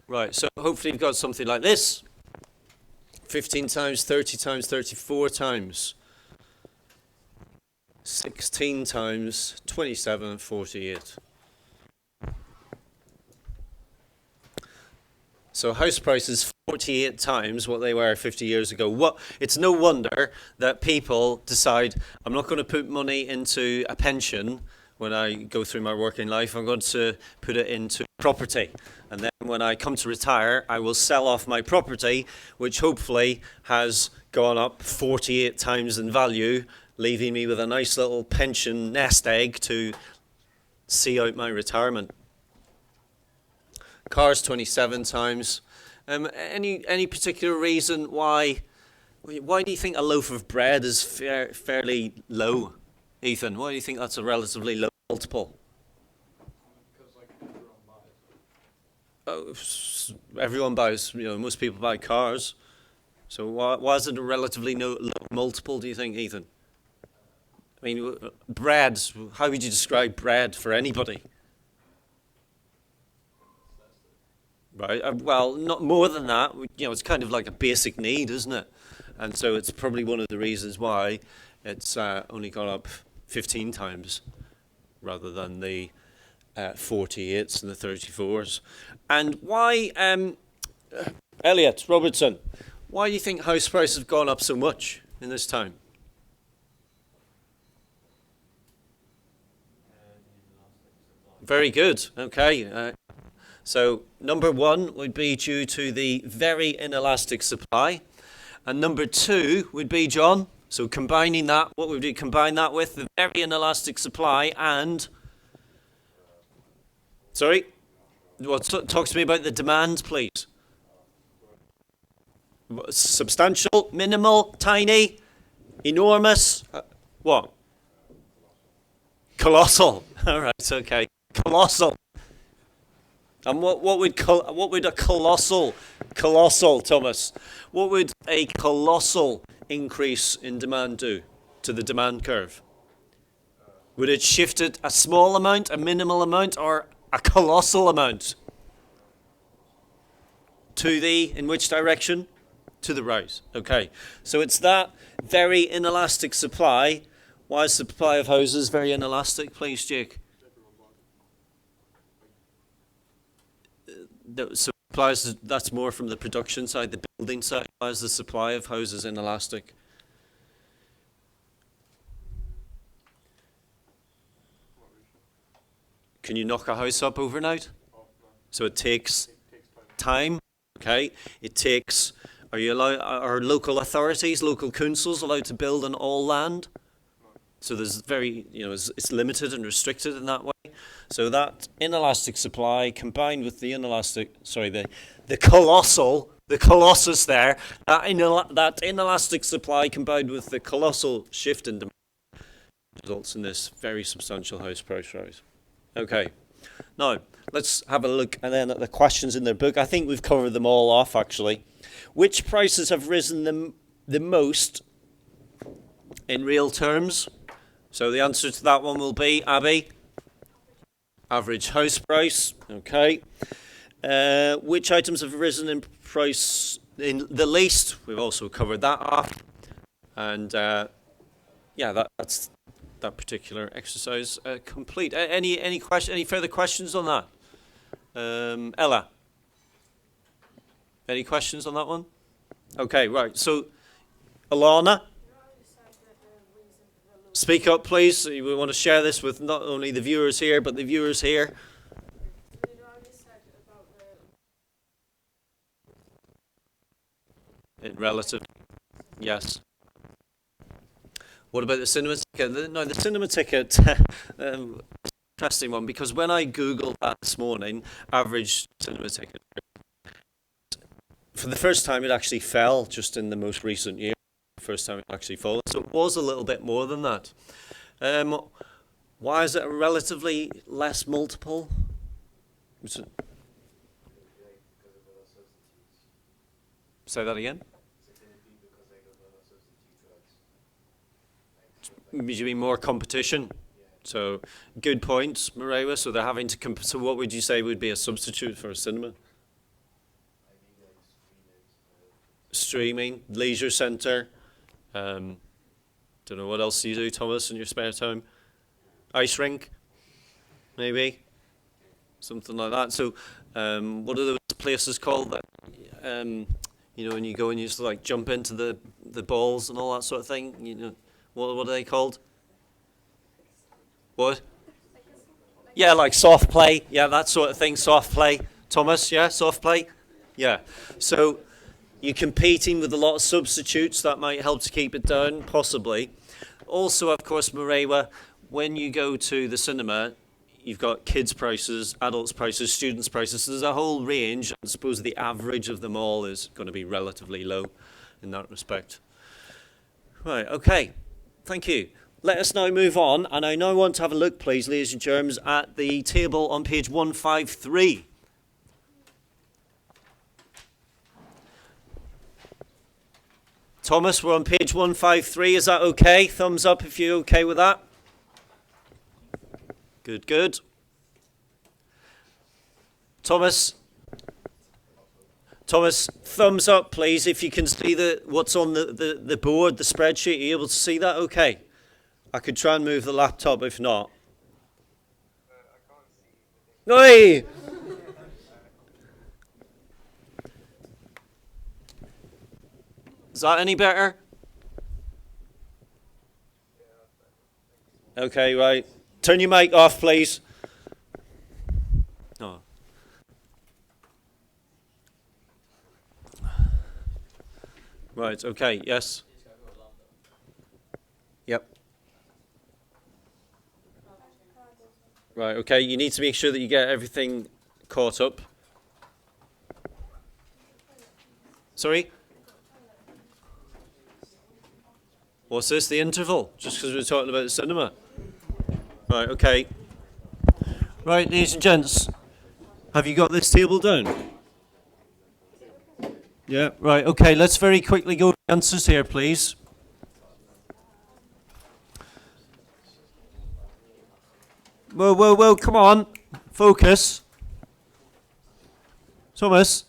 Right, so hopefully you've got something like this. 15 times, 30 times, 34 times, 16 times, 27, 48. So house prices 48 times what they were 50 years ago. It's no wonder that people decide, I'm not going to put money into a pension when I go through my working life. I'm going to put it into property. And then when I come to retire, I will sell off my property, which hopefully has gone up 48 times in value, leaving me with a nice little pension nest egg to see out my retirement. Cars 27 times. Any particular reason why do you think a loaf of bread is fairly low, Ethan? Why do you think that's a relatively low multiple? Because like everyone buys. Everyone buys, most people buy cars. So why is it a relatively low multiple, do you think, Ethan? I mean, bread, how would you describe bread for anybody? Right. Well, not more than that. It's kind of like a basic need, isn't it? And so it's probably one of the reasons why it's only gone up 15 times rather than the 48s and the 34s. And why, Elliot Robertson, why do you think house prices have gone up so much in this time? Very good. Okay. So number one would be due to the very inelastic supply. And number two would be, John, so combining that, what would we combine that with? The very inelastic supply and, sorry, talk to me about the demand, please. Substantial, minimal, tiny, enormous, what? Colossal. All right, okay. Colossal. And what would a colossal, Thomas, what would a colossal increase in demand do to the demand curve? Would it shift it a small amount, a minimal amount, or a colossal amount? In which direction? To the right. Okay. So it's that very inelastic supply. Why is the supply of houses very inelastic, please, Jake? Supplies, that's more from the production side, the building side. Why is the supply of houses inelastic? Can you knock a house up overnight? So it takes time. Okay. It takes. Are local authorities, local councils allowed to build on all land? So there's it's limited and restricted in that way. So that inelastic supply combined with the colossus there, that inelastic supply combined with the colossal shift in demand results in this very substantial house price rise. Okay, now let's have a look and then at the questions in their book. I think we've covered them all off actually. Which prices have risen the most in real terms? So the answer to that one will be, Abby? Average house price, okay. Which items have risen in price in the least? We've also covered that off. And that's that particular exercise complete. Any further questions on that? Ella? Any questions on that one? Okay, right. So, Alana? Speak up, please. We want to share this with not only the viewers here, but the viewers here. In relative, yes. What about the cinema ticket? No, the cinema ticket, interesting one, because when I Googled that this morning, average cinema ticket, for the first time it actually fell just in the most recent year. First time it actually fallen. So it was a little bit more than that. Why is it a relatively less multiple? Say that again? You mean more competition? So good points, Marewa. So they're having to so what would you say would be a substitute for a cinema? streaming, leisure centre. Don't know what else you do, Thomas, in your spare time. Ice rink, maybe, something like that. So, what are those places called that? When you go and you just like jump into the balls and all that sort of thing. What are they called? What? Yeah, like soft play. Yeah, that sort of thing. Soft play. Thomas, yeah, soft play. Yeah. So you're competing with a lot of substitutes. That might help to keep it down, possibly. Also, of course, Marewa, when you go to the cinema, you've got kids' prices, adults' prices, students' prices. So there's a whole range. I suppose the average of them all is going to be relatively low in that respect. Right, okay. Thank you. Let us now move on, and I now want to have a look, please, ladies and germs, at the table on page 153. Thomas, we're on page 153. Is that okay? Thumbs up if you're okay with that. Good, good. Thomas, thumbs up, please, if you can see what's on the board, the spreadsheet. Are you able to see that? Okay. I could try and move the laptop if not. Oi! Is that any better? Okay, right. Turn your mic off, please. Oh. Right, okay, yes. Yep. Right, okay, you need to make sure that you get everything caught up. Sorry? What's this, the interval? Just because we're talking about the cinema? Right, okay. Right, ladies and gents, have you got this table down? Yeah, right, okay, let's very quickly go to the answers here, please. Whoa, come on. Focus. Thomas.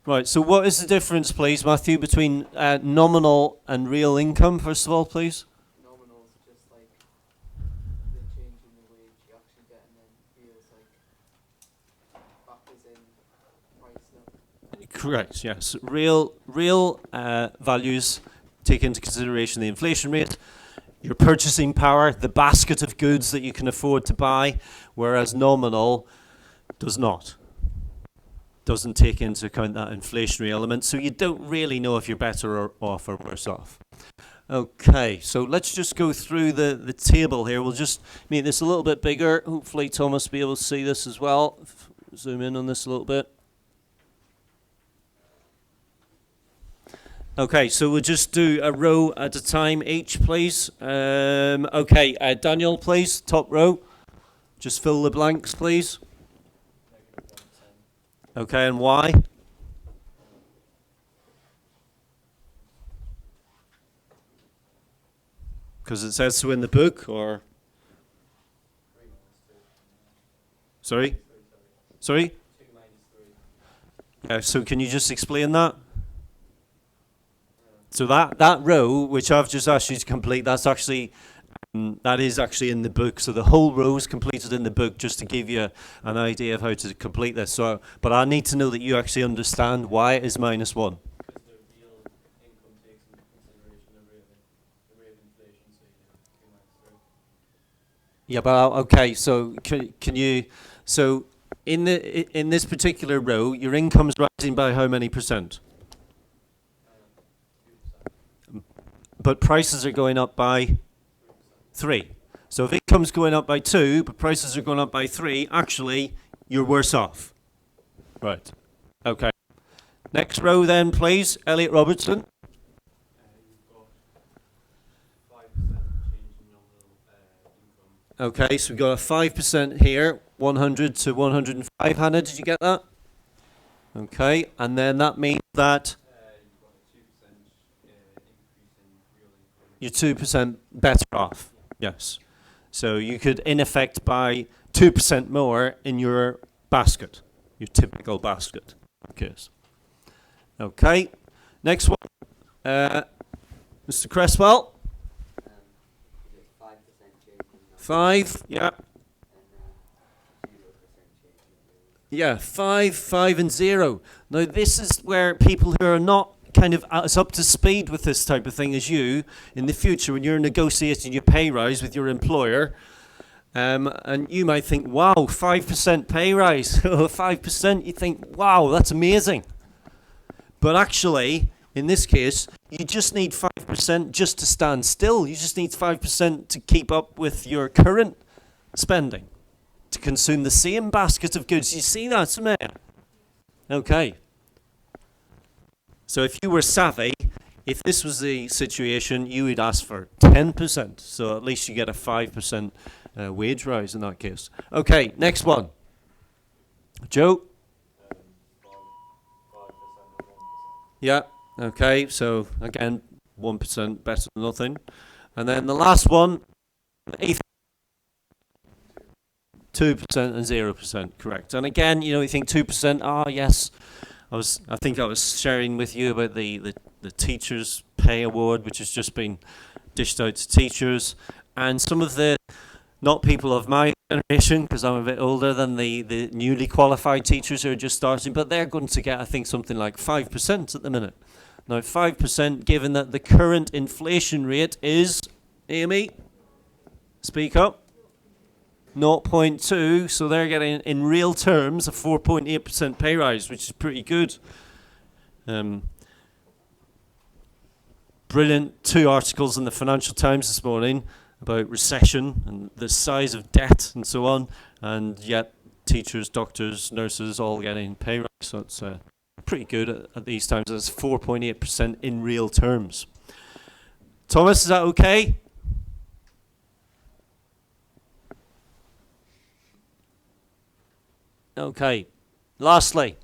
Right, so what is the difference, please, Matthew, between nominal and real income, first of all, please? Nominal is just like the change in the wage you actually get, and then real is like factors in price now. Correct, yes. Real values take into consideration the inflation rate, your purchasing power, the basket of goods that you can afford to buy, whereas nominal does not. Doesn't take into account that inflationary element, so you don't really know if you're better off or worse off. Okay, so let's just go through the table here. We'll just make this a little bit bigger. Hopefully Thomas will be able to see this as well. Zoom in on this a little bit. Okay, so we'll just do a row at a time each, please. Okay, Daniel, please, top row. Just fill the blanks, please. Okay, and why? Because it says so in the book, or? Sorry? Sorry? Yeah, so can you just explain that? So that row, which I've just asked you to complete, that's actually that is actually in the book. So the whole row is completed in the book, just to give you an idea of how to complete this. So, but I need to know that you actually understand why it is -1. Because the real income takes into consideration the rate of inflation, so you do 2 -3. Yeah, but okay. So can you? So in this particular row, your income is rising by how many percent? But prices are going up by 3. So if income's going up by 2, but prices are going up by 3, actually, you're worse off. Right. Okay. Next row then, please. Elliot Robertson. You've got 5% change in nominal income. Okay, so we've got a 5% here, 100 to 105. Hannah, did you get that? Okay, and then that means that You've got a 2% increase in real income. you're 2% better off. Yes. So you could, in effect, buy 2% more in your basket, your typical basket. Okay. Okay. Next one. Mr. Cresswell. Is it 5% change in number 5. Yeah. and 0% change in Yeah. 5, 5 and 0. Now this is where people who are not kind of as up to speed with this type of thing as you, in the future when you're negotiating your pay rise with your employer, and you might think, wow, 5% pay rise, 5%, you think, wow, that's amazing. But actually, in this case, you just need 5% just to stand still. You just need 5% to keep up with your current spending, to consume the same basket of goods. You see that, Samir? Okay. So if you were savvy, if this was the situation, you would ask for 10%. So at least you get a 5% wage rise in that case. Okay, next one. Joe? 5% and 1%. Yeah, okay, so again, 1% better than nothing. And then the last one, 2% and 0%, correct. And again, you think 2%, yes. I think I was sharing with you about the teachers' pay award, which has just been dished out to teachers. And some of the, not people of my generation, because I'm a bit older than the newly qualified teachers who are just starting, but they're going to get, I think, something like 5% at the minute. Now, 5%, given that the current inflation rate is, Amy, speak up, 0.2, so they're getting, in real terms, a 4.8% pay rise, which is pretty good. Brilliant 2 articles in the Financial Times this morning about recession and the size of debt and so on, and yet teachers, doctors, nurses all getting pay rise, so it's pretty good at these times. It's 4.8% in real terms. Thomas, is that okay? Okay. Lastly,